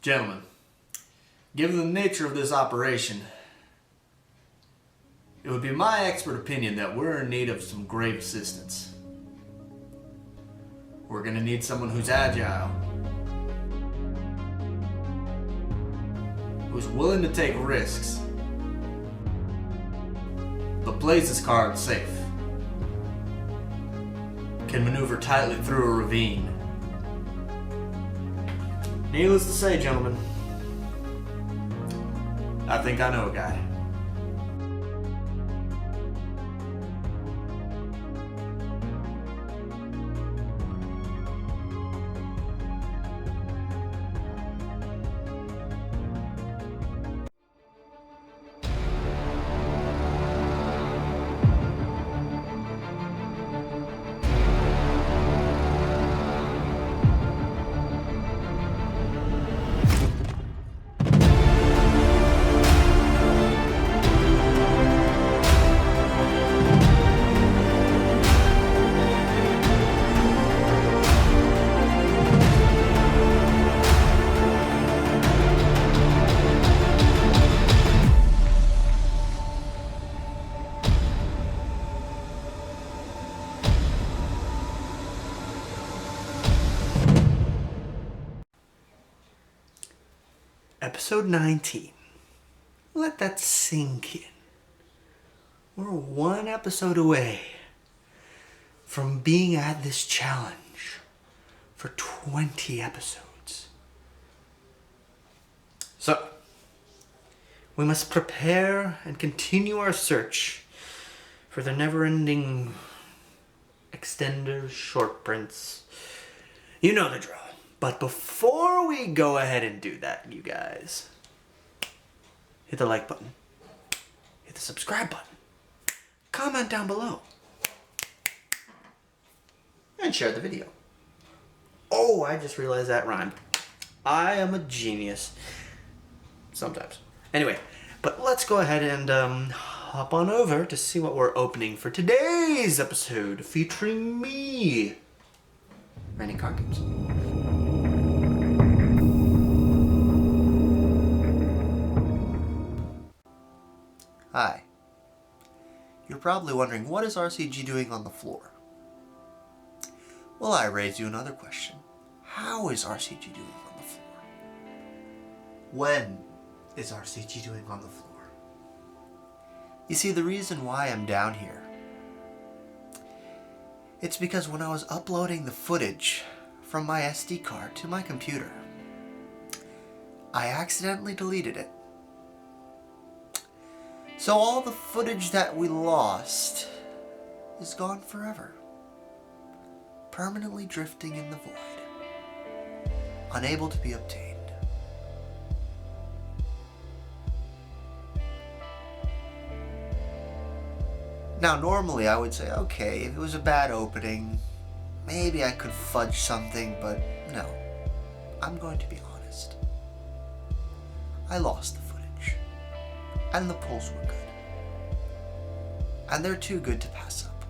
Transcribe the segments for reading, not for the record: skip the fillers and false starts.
Gentlemen, given the nature of this operation, it would be my expert opinion that we're in need of some grave assistance. We're going to need someone who's agile, who's willing to take risks, but plays his cards safe, can maneuver tightly through a ravine. Needless to say, gentlemen, I think I know a guy. Episode 19. Let that sink in. We're one episode away from being at this challenge for 20 episodes. So, we must prepare and continue our search for the never-ending extenders, short prints. You know the drill. But before we go ahead and do that, you guys, hit the like button, hit the subscribe button, comment down below, and share the video. Oh, I just realized that rhymed. I am a genius. Sometimes. Anyway, but let's go ahead and hop on over to see what we're opening for today's episode featuring me, RainingCardGames. Hi. You're probably wondering, what is RCG doing on the floor? Well, I raise you another question. How is RCG doing on the floor? When is RCG doing on the floor? You see, the reason why I'm down here, it's because when I was uploading the footage from my SD card to my computer, I accidentally deleted it. So all the footage that we lost is gone forever, permanently drifting in the void, unable to be obtained. Now normally I would say, okay, if it was a bad opening, maybe I could fudge something, but no, I'm going to be honest. I lost the footage, and the pulls were good. And they're too good to pass up.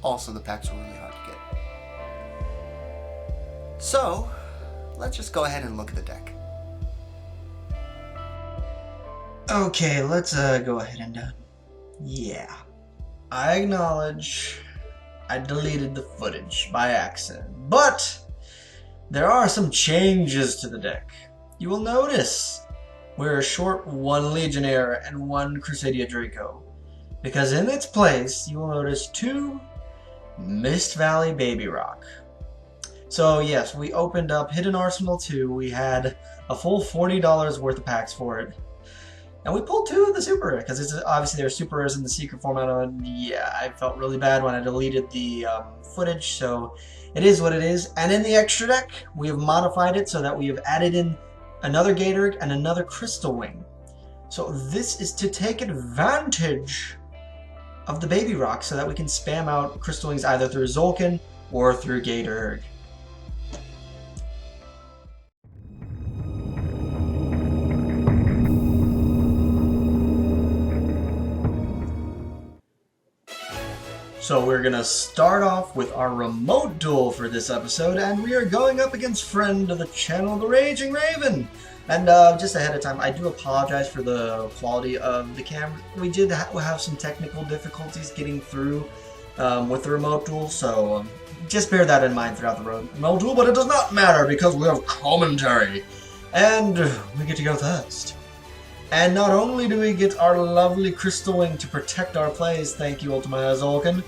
Also, the packs were really hard to get. So, let's just go ahead and look at the deck. Okay, let's go ahead and yeah. I acknowledge I deleted the footage by accident, but there are some changes to the deck. You will notice we're short one Legionnaire and one Crusadia Draco, because in its place you will notice two Mist Valley Baby Roc. So yes, we opened up Hidden Arsenal 2, we had a full $40 worth of packs for it. And we pulled two of the super rare, because it's obviously they're super rares in the secret format, and yeah, I felt really bad when I deleted the footage, so it is what it is. And in the extra deck, we have modified it so that we have added in another Gator and another Crystal Wing. So this is to take advantage of the Baby Roc so that we can spam out Crystal Wings either through Zolkin or through Gator. So we're gonna start off with our remote duel for this episode, and we are going up against friend of the channel, the Raging Raven. And just ahead of time, I do apologize for the quality of the camera. We did have some technical difficulties getting through with the remote duel, so just bear that in mind throughout the remote duel, but it does not matter because we have commentary. And we get to go first. And not only do we get our lovely Crystal Wing to protect our plays, thank you Ultima Azulkin,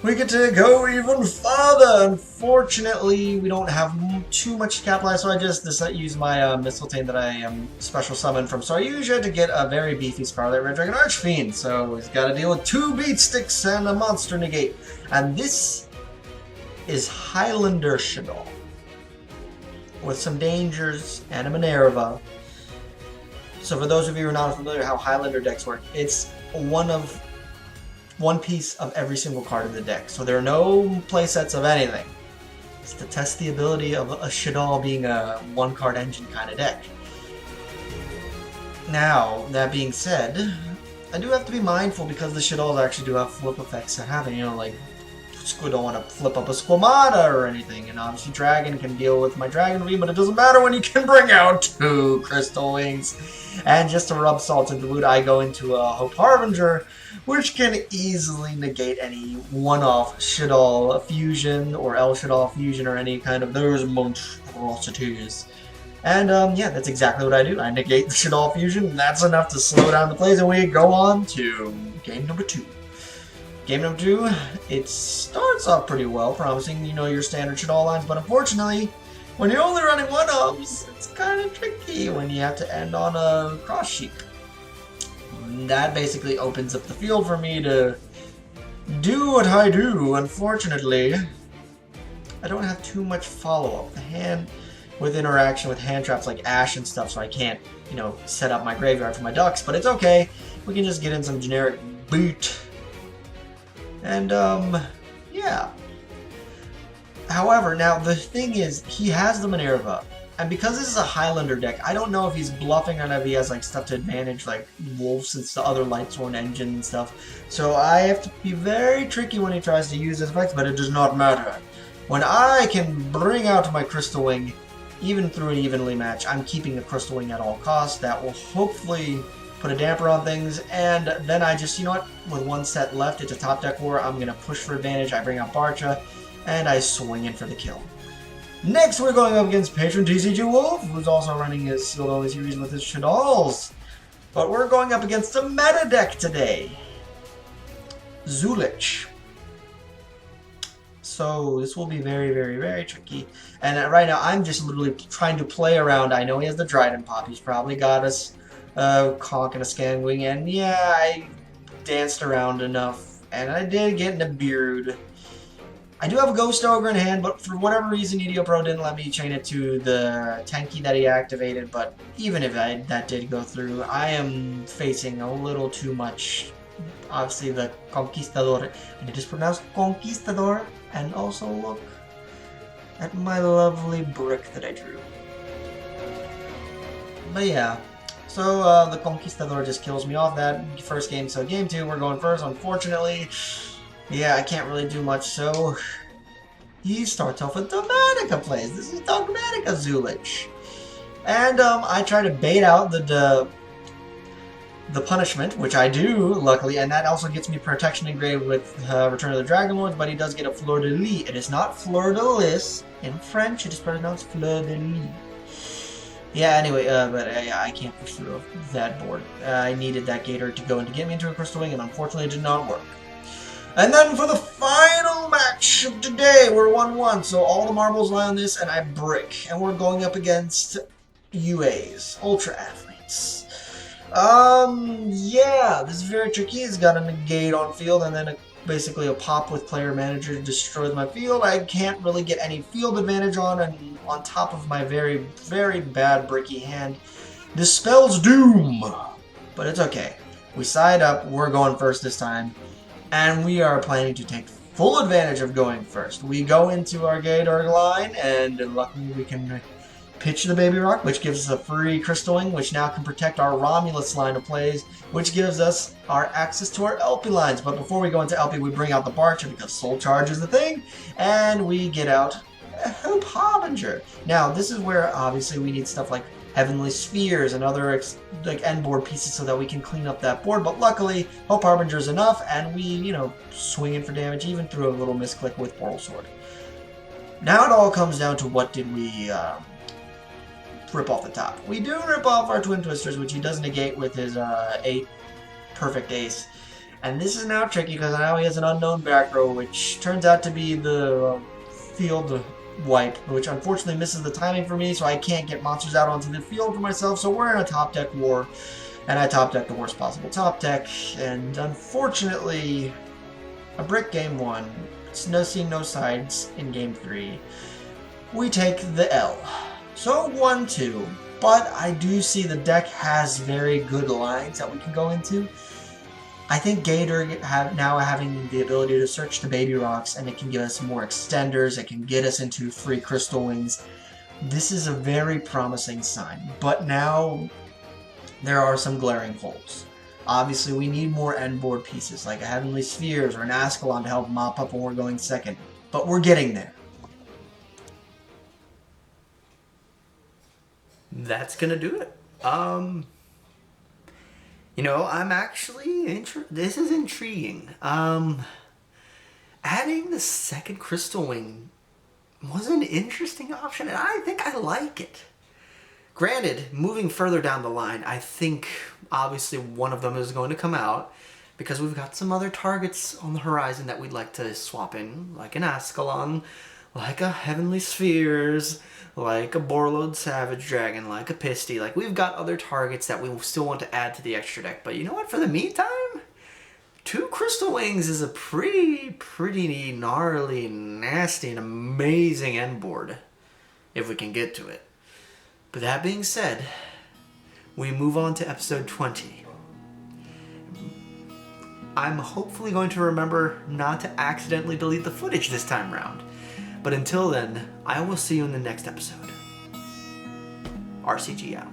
we get to go even farther. Unfortunately, we don't have too much to capitalize, so I just use my Mistletoe that I special summoned from Yugioh to get a very beefy Scarlet Red Dragon Archfiend. So he's got to deal with 2 beat sticks and a monster negate. And this is Highlander Shadow with some dangers and a Minerva. So for those of you who are not familiar how Highlander decks work, it's one piece of every single card in the deck. So there are no playsets of anything. It's to test the ability of a Shadow being a one-card engine kind of deck. Now, that being said, I do have to be mindful because the Shadows actually do have flip effects that happen, you know, like I don't want to flip up a Squamata or anything, and obviously Dragon can deal with my Dragunity, but it doesn't matter when you can bring out 2 Crystal Wings. And just to rub salt into the wound, I go into a Hope Harbinger, which can easily negate any one-off Shadow fusion or El Shadow fusion or any kind of those monstrosities. And yeah, that's exactly what I do. I negate the Shadow fusion, and that's enough to slow down the plays, and we go on to game number 2. Game number 2, it starts off pretty well, promising, you know, your standard Shadow lines, but unfortunately, when you're only running 1-ups, it's kind of tricky when you have to end on a Cross Sheep. That basically opens up the field for me to do what I do. Unfortunately, I don't have too much follow-up. The hand with interaction with hand traps like Ash and stuff, so I can't, you know, set up my graveyard for my ducks, but it's okay. We can just get in some generic boot. And, yeah. However, now the thing is, he has the Minerva, and because this is a Highlander deck, I don't know if he's bluffing or if he has like stuff to advantage, like Wolf since the other Lightsworn engine and stuff. So I have to be very tricky when he tries to use his effects, but it does not matter. When I can bring out my Crystal Wing, even through an evenly match, I'm keeping the Crystal Wing at all costs. That will hopefully put a damper on things, and then I just, you know what, with 1 set left, it's a top deck war, I'm going to push for advantage, I bring out Barcha, and I swing in for the kill. Next, we're going up against Patron TCG Wolf, who's also running his Sealed Only series with his Shadows. But we're going up against a meta deck today. Zulich. So this will be very, very, very tricky. And right now, I'm just literally trying to play around. I know he has the Dryden Pop, he's probably got us Conk and a Scan Wing, and yeah, I danced around enough, and I did get into Beard. I do have a Ghost Ogre in hand, but for whatever reason, Yugioh Pro didn't let me chain it to the Tenki that he activated, but even if that did go through, I am facing a little too much. Obviously, the Conquistador, and it is pronounced Conquistador, and also look at my lovely brick that I drew. But yeah. So the Conquistador just kills me off that first game. So game 2, we're going first. Unfortunately, yeah, I can't really do much. So he starts off with Dogmatica plays. This is Dogmatica Zulich, and I try to bait out the punishment, which I do luckily, and that also gets me protection engraved with Return of the Dragon Lords. But he does get a Fleur de Lis. It is not Fleur de Lis in French. It is pronounced Fleur de Lis. Yeah, anyway, but I can't push through that board. I needed that Gator to go in to get me into a Crystal Wing, and unfortunately it did not work. And then for the final match of today, we're 1-1, so all the marbles lie on this, and I brick. And we're going up against UAs, Ultra Athletes. Yeah, this is very tricky. He's got a negate on field, and then basically a pop with Player Manager destroys my field. I can't really get any field advantage on, and on top of my very, very bad bricky hand, Dispels Doom. But it's okay. We side up, we're going first this time, and we are planning to take full advantage of going first. We go into our Gator line, and luckily we can pitch the Baby Rock, which gives us a free Crystal Wing, which now can protect our Romulus line of plays, which gives us our access to our LP lines. But before we go into LP, we bring out the Barcher because Soul Charge is the thing, and we get out Hope Harbinger. Now, this is where obviously we need stuff like Heavenly Spheres and other like end board pieces so that we can clean up that board, but luckily Hope Harbinger is enough, and we, you know, swing in for damage even through a little misclick with Portal Sword. Now it all comes down to what did we rip off the top. We do rip off our Twin Twisters, which he does negate with his 8 perfect ace. And this is now tricky because now he has an unknown back row, which turns out to be the field wipe, which unfortunately misses the timing for me, so I can't get monsters out onto the field for myself. So we're in a top deck war, and I top deck the worst possible top deck. And unfortunately, a brick game 1. It's no seeing no sides in game 3. We take the L. So 1-2, but I do see the deck has very good lines that we can go into. I think Gator now having the ability to search the Baby Rocs, and it can give us more extenders, it can get us into free Crystal Wings. This is a very promising sign, but now there are some glaring holes. Obviously, we need more end board pieces, like a Heavenly Spheres or an Ascalon to help mop up when we're going second. But we're getting there. That's gonna do it. You know, I'm actually this is intriguing. Adding the second Crystal Wing was an interesting option, and I think I like it. Granted, moving further down the line, I think obviously one of them is going to come out because we've got some other targets on the horizon that we'd like to swap in, like an Ascalon, like a Heavenly Spheres, like a Borlode Savage Dragon, like a Pisty. Like, we've got other targets that we still want to add to the extra deck. But you know what? For the meantime, 2 Crystal Wings is a pretty gnarly, nasty, and amazing end board if we can get to it. But that being said, we move on to episode 20. I'm hopefully going to remember not to accidentally delete the footage this time around. But until then, I will see you in the next episode. RCG out.